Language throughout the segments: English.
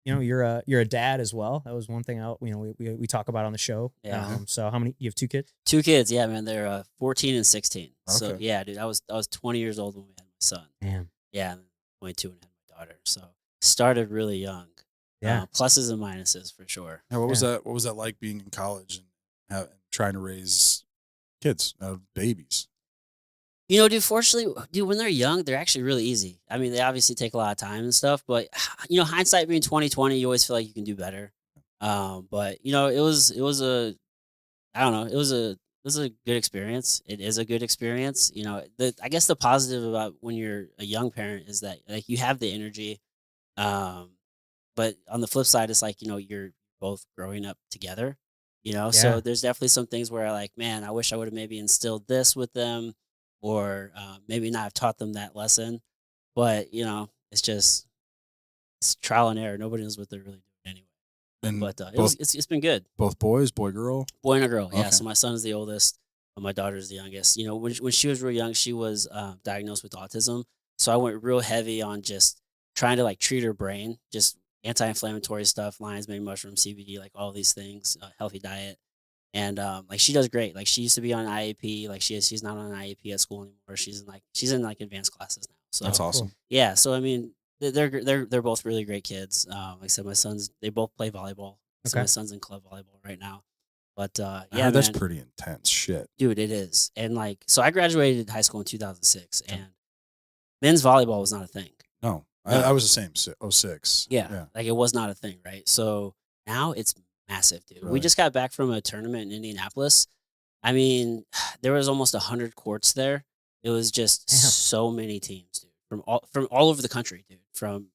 you're a dad as well. That was one thing we talk about on the show. Yeah. So how many? You have 2 kids? 2 kids. Yeah, man. They're 14 and 16. So Okay. yeah, dude, I was 20 years old when we had my son. Damn. Yeah, and 22 and had my daughter. So started really young. Yeah. Pluses and minuses for sure. Yeah, what was that? What was that like being in college and trying to raise kids, babies? Dude, fortunately, when they're young, they're actually really easy. I mean, they obviously take a lot of time and stuff, but hindsight being 2020, you always feel like you can do better. But it was a I don't know, it was a good experience. It is a good experience. I guess the positive about when you're a young parent is that like you have the energy. But on the flip side, it's like, you're both growing up together, so there's definitely some things where I like, man, I wish I would have maybe instilled this with them or maybe not have taught them that lesson. But, it's trial and error. Nobody knows what they're really doing anyway. And But it's been good. both boys, boy, girl. Boy and a girl. Yeah. Okay. So my son is the oldest. My daughter's the youngest. When she was real young, she was diagnosed with autism. So I went real heavy on just trying to like treat her brain, just anti-inflammatory stuff, lion's mane mushroom, CBD, like all these things, healthy diet. And like she does great. Like she used to be on IAP. Like she's not on an IAP at school anymore. She's in like advanced classes now. So That's awesome. Cool. yeah. So I mean, they're both really great kids. Like I said, they both play volleyball. So Okay. my son's in club volleyball right now. But I yeah, heard that's man, pretty intense shit. dude, it is. And like, so I graduated high school in 2006, and men's volleyball was not a thing. No, No. I was the same. 06. Yeah, like it was not a thing, right? So now it's massive, dude. We Really? just got back from a tournament in Indianapolis. I mean, there was almost 100 courts there. It was just Damn. so many teams, dude, from all over the country, dude. From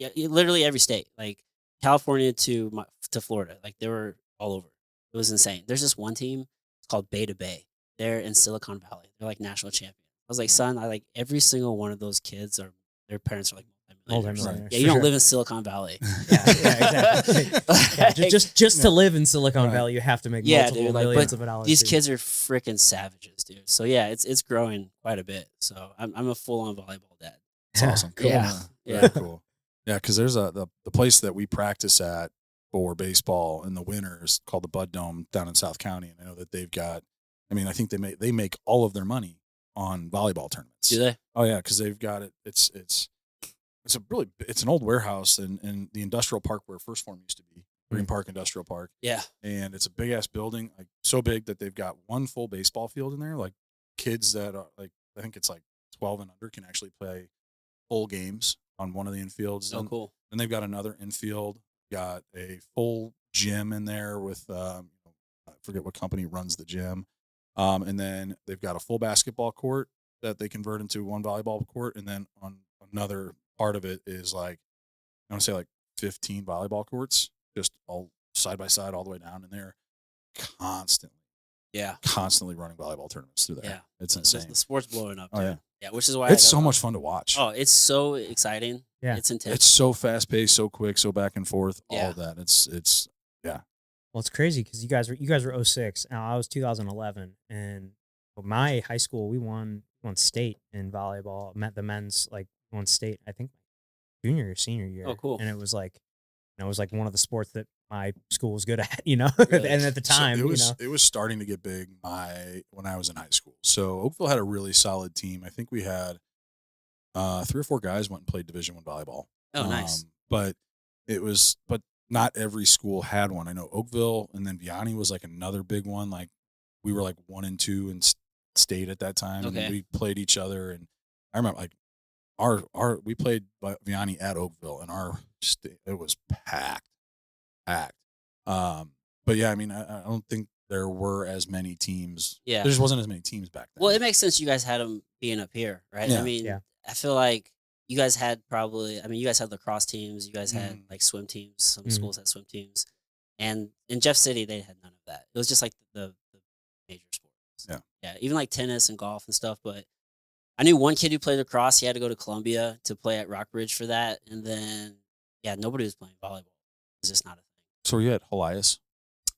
literally every state, like California to Florida, like they were all over. It was insane. There's this one team. It's called Beta Bay. They're in Silicon Valley. They're like national champions. I was like, son, I like every single one of those kids their parents are like multimillionaires. Multimillionaires, Yeah, for you don't sure. live in Silicon Valley. Yeah, exactly. Yeah, just to live in Silicon Right. Valley, you have to make Yeah, multiple dude, like, millions but of dollars. These dude. kids are freaking savages, dude. So yeah, it's growing quite a bit. So I'm a full on volleyball dad. That's awesome. Cool. Yeah. Man. Yeah. Very cool. Yeah, because there's the place that we practice at for baseball in the winters called the Bud Dome down in South County, and I know that they've got. I mean, I think they make all of their money on volleyball tournaments. Do they? Oh yeah, because they've got it. It's an old warehouse in the industrial park where First Form used to be, Green Park Industrial Park, Yeah. and it's a big ass building, like so big that they've got one full baseball field in there. Like kids that are like, I think it's like 12 and under can actually play full games on one of the infields. Oh, cool. Then they've got another infield, got a full gym in there with I forget what company runs the gym. And then they've got a full basketball court that they convert into one volleyball court. And then on another part of it is like, I want to say like 15 volleyball courts, just all side by side all the way down. And they're constantly running volleyball tournaments through there. Yeah. It's It's insane. the sport's blowing up. Oh, Dude. yeah. Yeah, which is why It's so much fun to watch. Oh, it's so exciting. Yeah. It's intense. It's so fast paced, so quick, so back and forth. All Yeah. of that. It's Well, it's crazy because you guys were 06. Now I was 2011, and my high school we won state in volleyball. Met the men's like won state. I think junior or senior year. Oh, cool. And it was like one of the sports that my school was good at. You know, Really? and at the time, so it was starting to get big when I was in high school. So Oakville had a really solid team. I think we had 3 or 4 guys went and played Division I volleyball. Oh, nice. But not every school had one. I know Oakville and then Vianney was like another big one. Like we were like 1 and 2 in state at that time. Okay. And we played each other. And I remember like we played Vianney at Oakville and it was packed. But yeah, I mean, I don't think there were as many teams. Yeah. There just wasn't as many teams back then. Well, it makes sense you guys had them being up here, right? Yeah. I mean, Yeah. I feel like you guys had you guys had lacrosse teams, you guys had like swim teams, some Mhm. schools had swim teams. And in Jeff City, they had none of that. It was just like the major sports. Yeah. Yeah. Even like tennis and golf and stuff. But I knew one kid who played lacrosse. He had to go to Columbia to play at Rockbridge for that. And then, yeah, nobody was playing volleyball. It was just not a thing. So were you at Helias?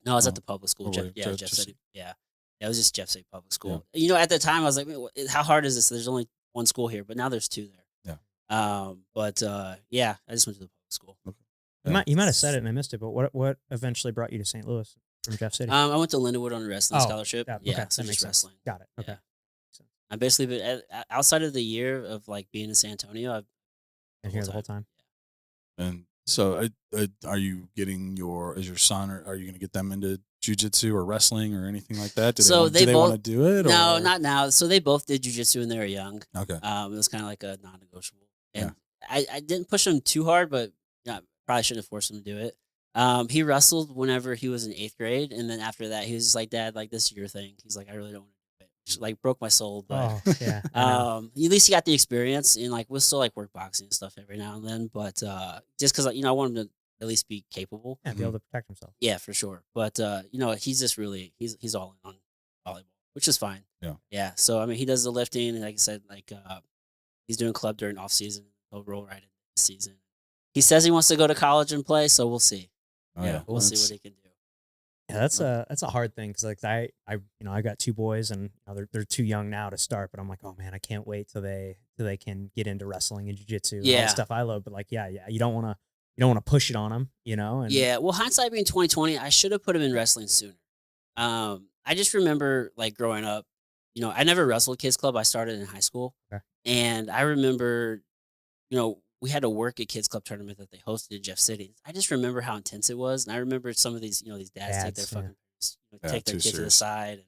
No, I was Oh. at the public school. Oh, Jeff, wait, yeah, Jeff Jeff City. City. Yeah. Yeah, it was just Jeff City Public School. At the time, I was like, man, how hard is this? There's only one school here, but now there's 2 there. Yeah. But yeah, I just went to the public school. You might have said it and I missed it, but what eventually brought you to St. Louis from Jeff City? I went to Lindenwood on a wrestling Oh, scholarship. yeah, okay, Yeah, so that makes just sense. wrestling. Got it. Okay. Yeah. Makes sense. I basically been outside of the year of like being in San Antonio. I've Been here the whole time. And so, are you getting is your son, or are you going to get them into jujitsu or wrestling or anything like that? So Do they want to both do it? no, Or? not now. So they both did jujitsu when they were young. Okay. It was kind of like a non-negotiable, and Yeah. I didn't push him too hard, but yeah, probably shouldn't have forced him to do it. He wrestled whenever he was in 8th grade, and then after that, he was just like, "Dad, like this is your thing." He's like, "I really don't want to do it," which like broke my soul. But Oh, yeah. I know. at least he got the experience, and like we'll still like work boxing and stuff every now and then. But just because I want him to at least be capable. Yeah, be able to protect himself. Yeah, for sure. But he's just really he's all in on volleyball, which is fine. Yeah. Yeah. So I mean, he does the lifting, and like I said, like he's doing club during off season. He'll roll right into the season. He says he wants to go to college and play, so we'll see. Oh, yeah. We'll see what he can do. Yeah, that's a hard thing because like I got 2 boys and they're too young now to start, but I'm like, oh man, I can't wait till they can get into wrestling and jiu-jitsu and all Yeah. the stuff I love. But like, yeah, you don't want to push it on them, And Yeah. Well, hindsight being 2020, I should have put him in wrestling sooner. I just remember like growing up, I never wrestled kids club. I started in high school, Okay. and I remember, we had to work at kids club tournament that they hosted in Jeff City. I just remember how intense it was, and I remember some of these, these dads take their Dads, yeah. fucking Yeah, take their too kid to the serious. side, and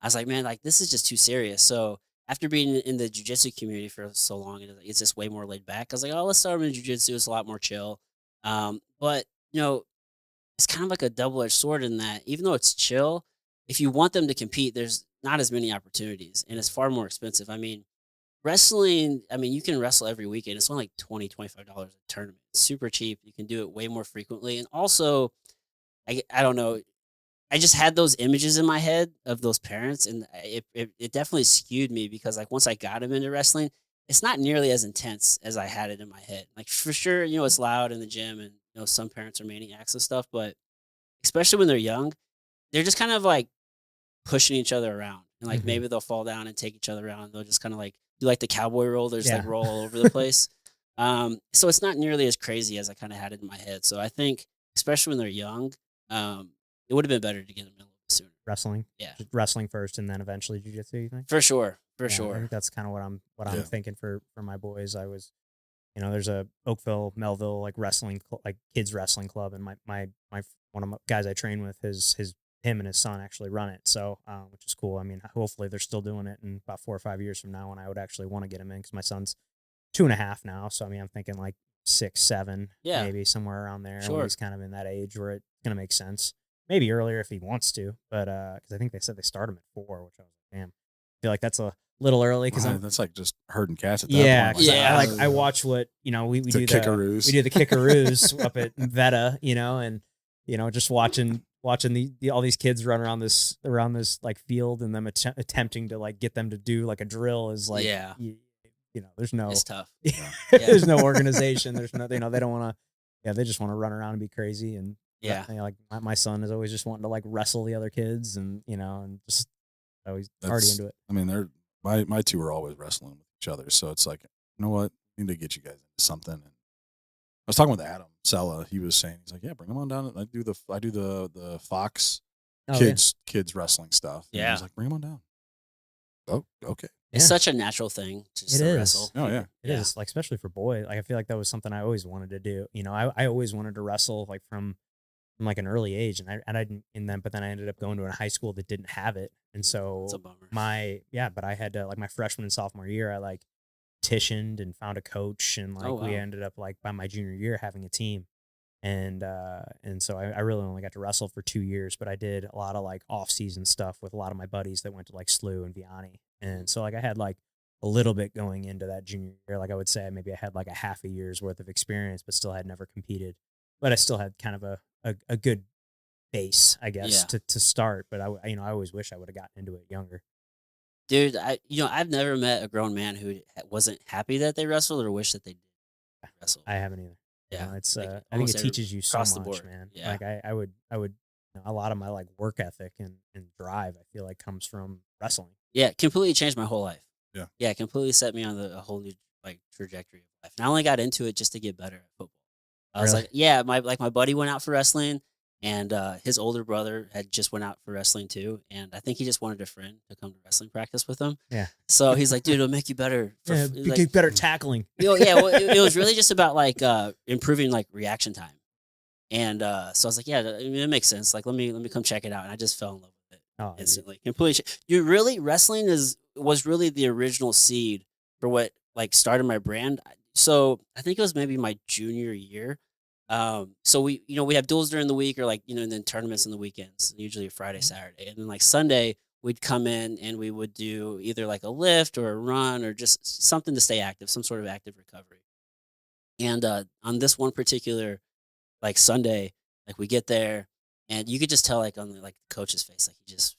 I was like, man, like this is just too serious. So after being in the jiu-jitsu community for so long, it's just way more laid back. I was like, oh, let's start them in jiu-jitsu. It's a lot more chill. But it's kind of like a double-edged sword in that even though it's chill, if you want them to compete, there's not as many opportunities, and it's far more expensive. I mean, wrestling, you can wrestle every weekend. It's only like $20, $25 a tournament. It's super cheap. You can do it way more frequently. And also, I don't know. I just had those images in my head of those parents, and it definitely skewed me because like once I got him into wrestling, it's not nearly as intense as I had it in my head. Like for sure, it's loud in the gym, and some parents are maniacs and stuff, but especially when they're young, they're just kind of like pushing each other around, and like Mhm. maybe they'll fall down and take each other around. And they'll just kind of like do like the cowboy roll. There's like Yeah. roll all over the place. So it's not nearly as crazy as I kind of had it in my head. So I think, especially when they're young, it would have been better to get them in a little bit sooner. Wrestling. Yeah. Just wrestling first and then eventually jiu-jitsu, you think? For sure. For Yeah, I sure. think that's kind of what I'm Yeah. thinking for my boys. I was, there's a Oakville, Melville like wrestling like kids wrestling club, and my one of my guys I train with, him and his son actually run it, so which is cool. I mean, hopefully they're still doing it in about 4 or 5 years from now, and I would actually want to get him in because my son's 2.5 now, so I mean I'm thinking like 6, 7, Yeah. maybe somewhere around there. Sure. When he's kind of in that age where it's gonna make sense. Maybe earlier if he wants to, but because I think they said they start him at 4, which I was like, damn, I feel like that's a little early because That's like just herding cats at that yeah, point. 'cause Yeah. I watch what we The do kickaroos. we do the kickaroos up at Veta, and just watching all these kids run around this like field and them attempting to like get them to do like a drill is like Yeah. there's no It's tough. there's no organization, there's no they don't want to they just want to run around and be crazy and Yeah. like my son is always just wanting to like wrestle the other kids and and just always already That's- into it. I mean, my 2 are always wrestling with each other, so it's like, you know what, I need to get you guys into something. And I was talking with Adam Sella. He was saying, he's like, yeah, bring them on down. I do the Fox Oh, yeah. kids wrestling stuff. And Yeah. he's like, bring them on down. Oh, okay. It's Yeah. such a natural thing to just It is. wrestle. Oh yeah. It is, like, especially for boys. Like, I feel like that was something I always wanted to do. I always wanted to wrestle like from like an early age, and I didn't. But then I ended up going to a high school that didn't have it, and so It's a bummer. but I had to like my freshman and sophomore year. I like petitioned and found a coach, and like Oh, we wow. ended up like by my junior year having a team, and so I really only got to wrestle for 2 years, but I did a lot of like off season stuff with a lot of my buddies that went to like SLU and Vianney, and so like I had like a little bit going into that junior year. Like I would say maybe I had like a half a year's worth of experience, but still had never competed. But I still had kind of a good base, I guess, Yeah. to start. But I always wish I would have gotten into it younger. Dude, I've never met a grown man who wasn't happy that they wrestled or wished that they did wrestle. I haven't either. Yeah, It's like, I think almost it every- teaches you so across the much, board. man. Yeah. Like I would a lot of my like work ethic and drive I feel like comes from wrestling. Yeah, it completely changed my whole life. Yeah. Yeah, it completely set me on a whole new like trajectory of life. And I only got into it just to get better at football. I was Really? like, yeah, my buddy went out for wrestling, and his older brother had just went out for wrestling too, and I think he just wanted a friend to come to wrestling practice with him. Yeah. So he's like, dude, it'll make you better. Yeah, Like, get better tackling. yeah, well, it was really just about like improving like reaction time. And so I was like, yeah, I mean, it makes sense. Like, let me come check it out. And I just fell in love with it Oh, instantly. Completely. You really wrestling was really the original seed for what like started my brand. So I think it was maybe my junior year. So we have duels during the week or like, and then tournaments on the weekends, usually Friday, Saturday. And then like Sunday, we'd come in and we would do either like a lift or a run or just something to stay active, some sort of active recovery. And on this one particular like Sunday, like we get there and you could just tell like on the like the coach's face, like he just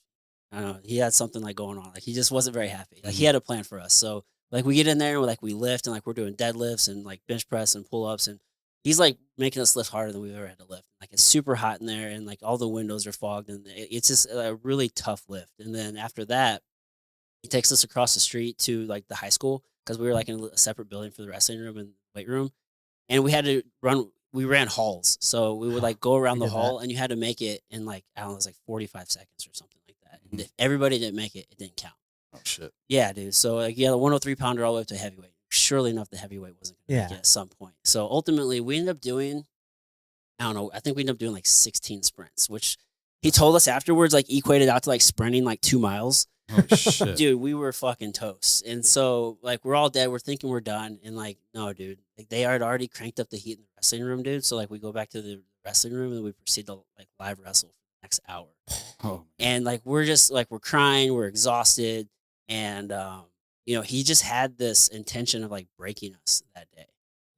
I don't know, he had something like going on. Like he just wasn't very happy. Like he had a plan for us. So like we get in there and we lift and like we're doing deadlifts and like bench press and pull ups and he's like making us lift harder than we've ever had to lift. Like it's super hot in there and like all the windows are fogged and it's just a really tough lift. And then after that, he takes us across the street to like the high school because we were like in a separate building for the wrestling room and weight room and we ran halls. So we would like go around We the did that. hall and you had to make it in like, I don't know, it was like 45 seconds or something like that. And if everybody didn't make it, it didn't count. Oh shit. Yeah, dude. So like, yeah, the 103 pounder all the way up to heavyweight. Surely enough, the heavyweight wasn't going to make Yeah. it at some point. So ultimately we ended up doing, I don't know, I think we ended up doing like 16 sprints, which he told us afterwards, like equated out to like sprinting like 2 miles. Oh shit. Dude, we were fucking toast. And so, like, we're all dead. We're thinking we're done. And, like, no, dude. Like, they had already cranked up the heat in the wrestling room, dude. So, like, we go back to the wrestling room and we proceed to, like, live wrestle for the next hour. Oh. And, like, we're just, like, we're crying. We're exhausted. And, he just had this intention of, like, breaking us that day.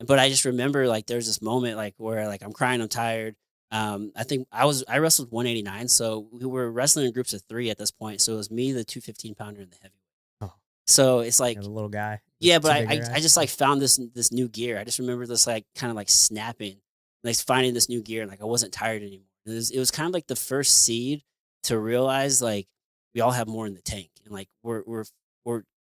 But I just remember, like, there's this moment, like, where, like, I'm crying, I'm tired. I think I wrestled 189, so we were wrestling in groups of 3 at this point. So it was me, the 215 pounder, and the heavyweight. Oh. So it's like, The little guy. yeah, but Two bigger I guys. just like found this new gear. I just remember this like kind of like snapping, like finding this new gear, and like I wasn't tired anymore. It was kind of like the first seed to realize like we all have more in the tank, and like we're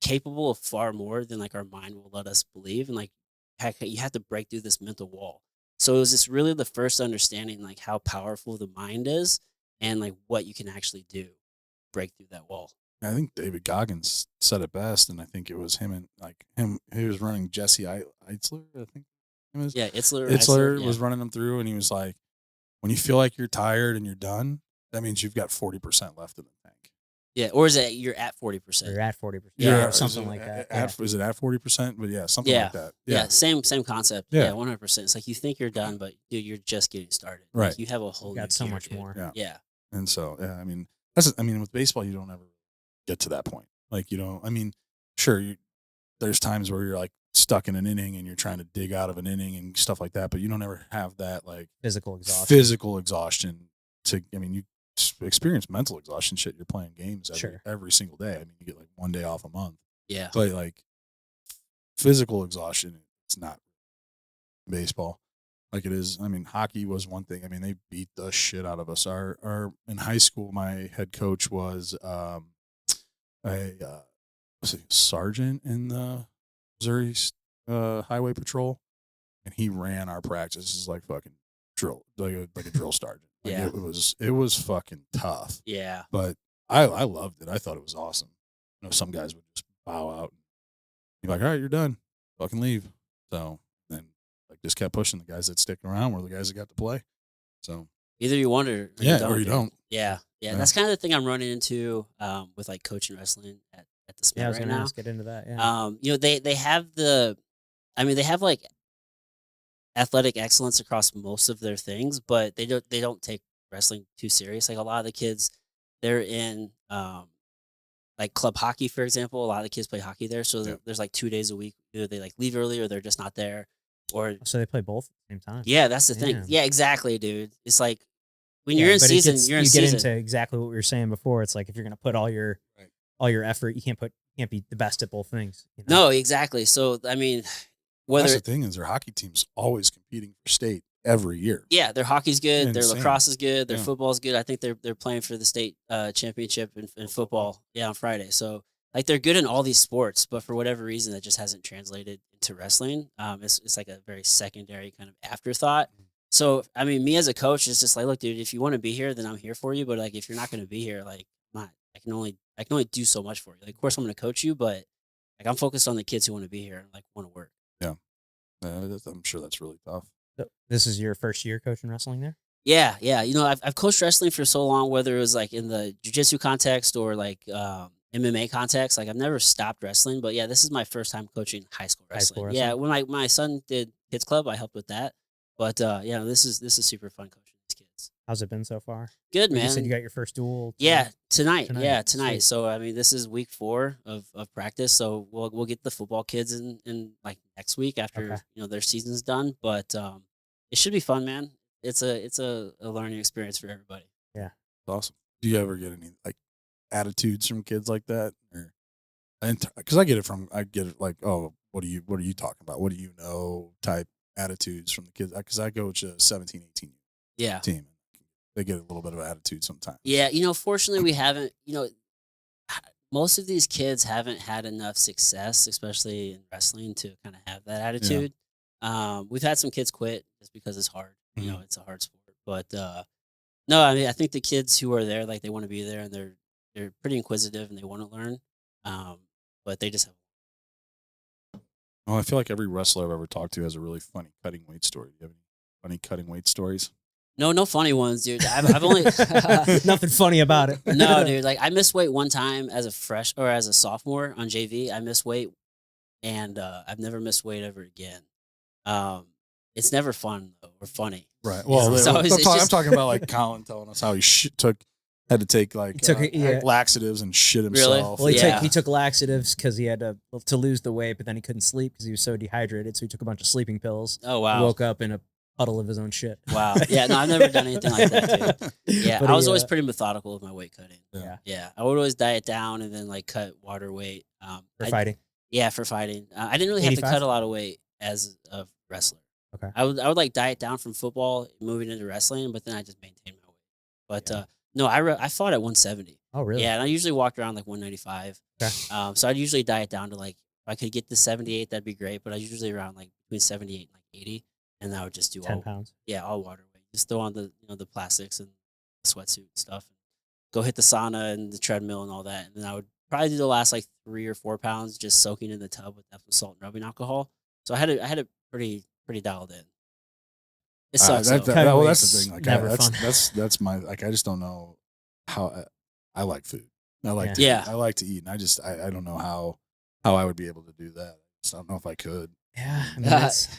capable of far more than like our mind will let us believe, and like heck, you have to break through this mental wall. So it was just really the first understanding like how powerful the mind is and like what you can actually do, break through that wall. I think David Goggins said it best, and I think it was him. He was running Jesse Eitzler, I think it was. Yeah, Itzler yeah. was running him through, and he was like, when you feel like you're tired and you're done, that means you've got 40% left in the tank. Yeah, or is it you're at 40%? You're at 40%. Yeah, or something like that. Is it at 40%? But yeah, something like that. Yeah, same concept. Yeah. Yeah, 100%. It's like you think you're done, but dude, you're just getting started. Right. Like, you have a whole You got new so gear, much dude. more. Yeah. And so, yeah, I mean, with baseball, you don't ever get to that point. Like, sure, there's times where you're like stuck in an inning and you're trying to dig out of an inning and stuff like that, but you don't ever have that like Physical exhaustion. You experience mental exhaustion. Shit, you're playing games every single day. I mean, you get like 1 day off a month. Yeah. But like physical exhaustion, it's not baseball like it is. I mean, hockey was one thing. I mean, they beat the shit out of us. Our in high school, my head coach was a sergeant in the Missouri Highway Patrol, and he ran our practices like fucking drill, like a drill sergeant. Like Yeah. it was fucking tough. Yeah. But I loved it. I thought it was awesome. Some guys would just bow out and be like, all right, you're done. Fucking leave. So then like just kept pushing. The guys that stick around were the guys that got to play. So Either you want it or or you dude. don't. Yeah. Yeah. That's kind of the thing I'm running into with like coaching wrestling at the Smith Yeah, I was right gonna now. get into that. Yeah. They have they have like athletic excellence across most of their things, but they don't take wrestling too serious. Like a lot of the kids, they're in like club hockey, for example. A lot of the kids play hockey there, so there's like 2 days a week. Either they like leave early or they're just not there. Or So they play both at the same time. yeah, that's the thing. Damn. Yeah, exactly, dude. It's like when Yeah, you're in but season, you you're in get season. into exactly what we were saying before. It's like if you're gonna put all your effort, you can't be the best at both things. No, exactly. So I mean, That's the thing is their hockey team's always competing for state every year. Yeah, their hockey's good. Insane. Their lacrosse is good. Their Yeah. football's good. I think they're playing for the state championship in football. Yeah, on Friday. So like they're good in all these sports, but for whatever reason, that just hasn't translated into wrestling. It's like a very secondary kind of afterthought. So, I mean, me as a coach, it's just like, look, dude, if you want to be here, then I'm here for you. But like, if you're not going to be here, like, I'm not, I can only do so much for you. Like, of course, I'm going to coach you, but like, I'm focused on the kids who want to be here and like want to work. Yeah. I'm sure that's really tough. So this is your first year coaching wrestling there? Yeah, yeah. You know, I've coached wrestling for so long, whether it was like in the jiu-jitsu context or like MMA context. Like I've never stopped wrestling, but yeah, this is my first time coaching high school High school wrestling. Yeah, wrestling? when my son did kids club, I helped with that. But yeah, this is super fun coaching these kids. How's it been so far? Good, You man. said you got your first duel Yeah, tonight. Tonight. Yeah, tonight. Sweet. So I mean, this is week 4 of practice. So we'll get the football kids in like next week after Okay. their season's done. But it should be fun, man. It's a learning experience for everybody. Yeah. Awesome. Do you ever get any like attitudes from kids like that? Or because I get it like, oh, what are you talking about? What do you know? Type attitudes from the kids. Because I coach a 17, 18 Yeah. team. They get a little bit of attitude sometimes. Yeah, fortunately we haven't, most of these kids haven't had enough success, especially in wrestling, to kind of have that attitude. We've had some kids quit just because it's hard. Mhm. It's a hard sport. But no, I mean, I think the kids who are there, like they want to be there and they're pretty inquisitive and they want to learn. But they just have. Oh, I feel like every wrestler I've ever talked to has a really funny cutting weight story. Do you have any funny cutting weight stories? No funny ones, dude. I've only Nothing funny about it. no, dude. Like I missed weight one time as a sophomore on JV. I missed weight, and I've never missed weight ever again. It's never fun though, or funny. Right. Well, So I'm it's talking about like Colin telling us how he had to take like laxatives and shit Really? himself. Well, Yeah. he took laxatives because he had to lose the weight, but then he couldn't sleep because he was so dehydrated. So he took a bunch of sleeping pills. Oh He wow, woke up in a puddle of his own shit. wow. Yeah, no, I've never done anything like that, dude. Yeah, But I was he, always pretty methodical with my weight cutting. Yeah. Yeah, I would always diet down and then like cut water weight. For fighting. Yeah, for fighting. I didn't really have to 85? cut a lot of weight as a wrestler. Okay. I would like diet down from football, moving into wrestling, but then I just maintained my weight. But Yeah. no, I fought at 170. Oh, really? Yeah, and I usually walked around like 195. Okay. So I'd usually diet down to like if I could get to 78, that'd be great. But I usually around like between 78 and like 80, and I would just do 10 all pounds. all water weight. Just throw on the the plastics and the sweatsuit and stuff. And go hit the sauna and the treadmill and all that. And then I would probably do the last like 3 or 4 pounds just soaking in the tub with Epsom salt and rubbing alcohol. So I had it pretty dialed in. It sucks. That's though. the thing. Like Never fun. that's my like. I just don't know how I like food. I like Yeah. to eat. I like to eat, and I don't know how I would be able to do that. I don't know if I could. Yeah, I mean,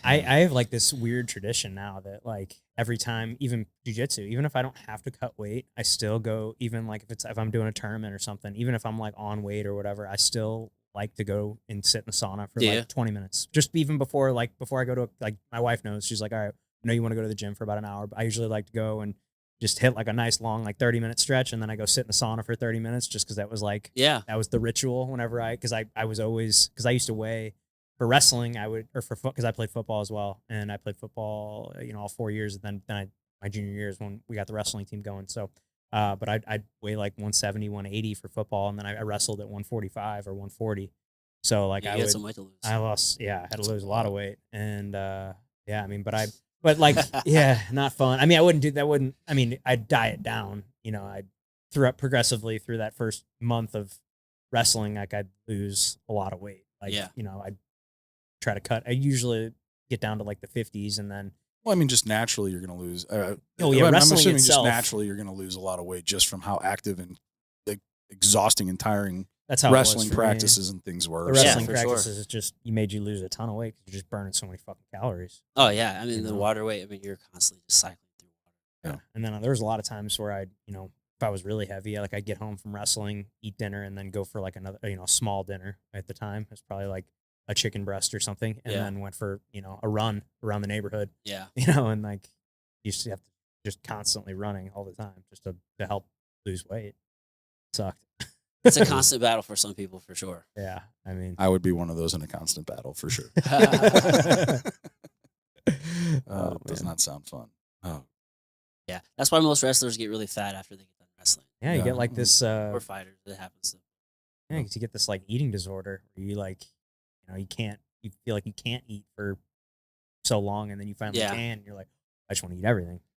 I have like this weird tradition now that like every time, even jujitsu, even if I don't have to cut weight, I still go. Even like if I'm doing a tournament or something, even if I'm like on weight or whatever, I still like to go and sit in the sauna for Yeah. like 20 minutes. Just even before I go to like my wife knows, she's like, all right, I know you want to go to the gym for about an hour, but I usually like to go and just hit like a nice long like 30-minute stretch, and then I go sit in the sauna for 30 minutes just because that was like Yeah. that was the ritual whenever because I was always because I used to weigh for wrestling because I played football as well, and I played football all 4 years, and then my junior year is when we got the wrestling team going. So but I'd weigh like 170 180 for football, and then I wrestled at 145 or 140. So like You I got would some weight to lose. I lost I had to lose a lot of weight, and yeah, I mean but like yeah, not fun. I mean, I'd diet down, I'd progressively through that first month of wrestling, like I'd lose a lot of weight. Like, Yeah. I'd try to cut. I usually get down to like the 50s, and then Well, I mean, just naturally you're going to lose. yeah, I'm wrestling assuming itself. just naturally you're going to lose a lot of weight just from how active and like, exhausting and tiring that's how it was wrestling for me. practices and things were. The So- wrestling for sure. practices is just made you lose a ton of weight because you're just burning so many fucking calories. Oh yeah, I mean You the know? water weight. I mean you're constantly just cycling through water. Yeah. And then there was a lot of times where I'd, if I was really heavy, like I'd get home from wrestling, eat dinner, and then go for like another, small dinner at the time. It was probably like a chicken breast or something, and Yeah. then went for, a run around the neighborhood, Yeah. and like you used to have to just constantly running all the time just to help lose weight. Sucked. It's a constant battle for some people for sure. Yeah. I mean, I would be one of those in a constant battle for sure. oh, It does man. not sound fun. Oh, Yeah, that's why most wrestlers get really fat after they get done wrestling. Yeah, you Yeah. get like this, Or fighters, it happens. To Yeah, 'cause you get this like eating disorder where you like, you can't, you feel like you can't eat for so long, and then you finally Yeah. can. And you're like, I just want to eat everything.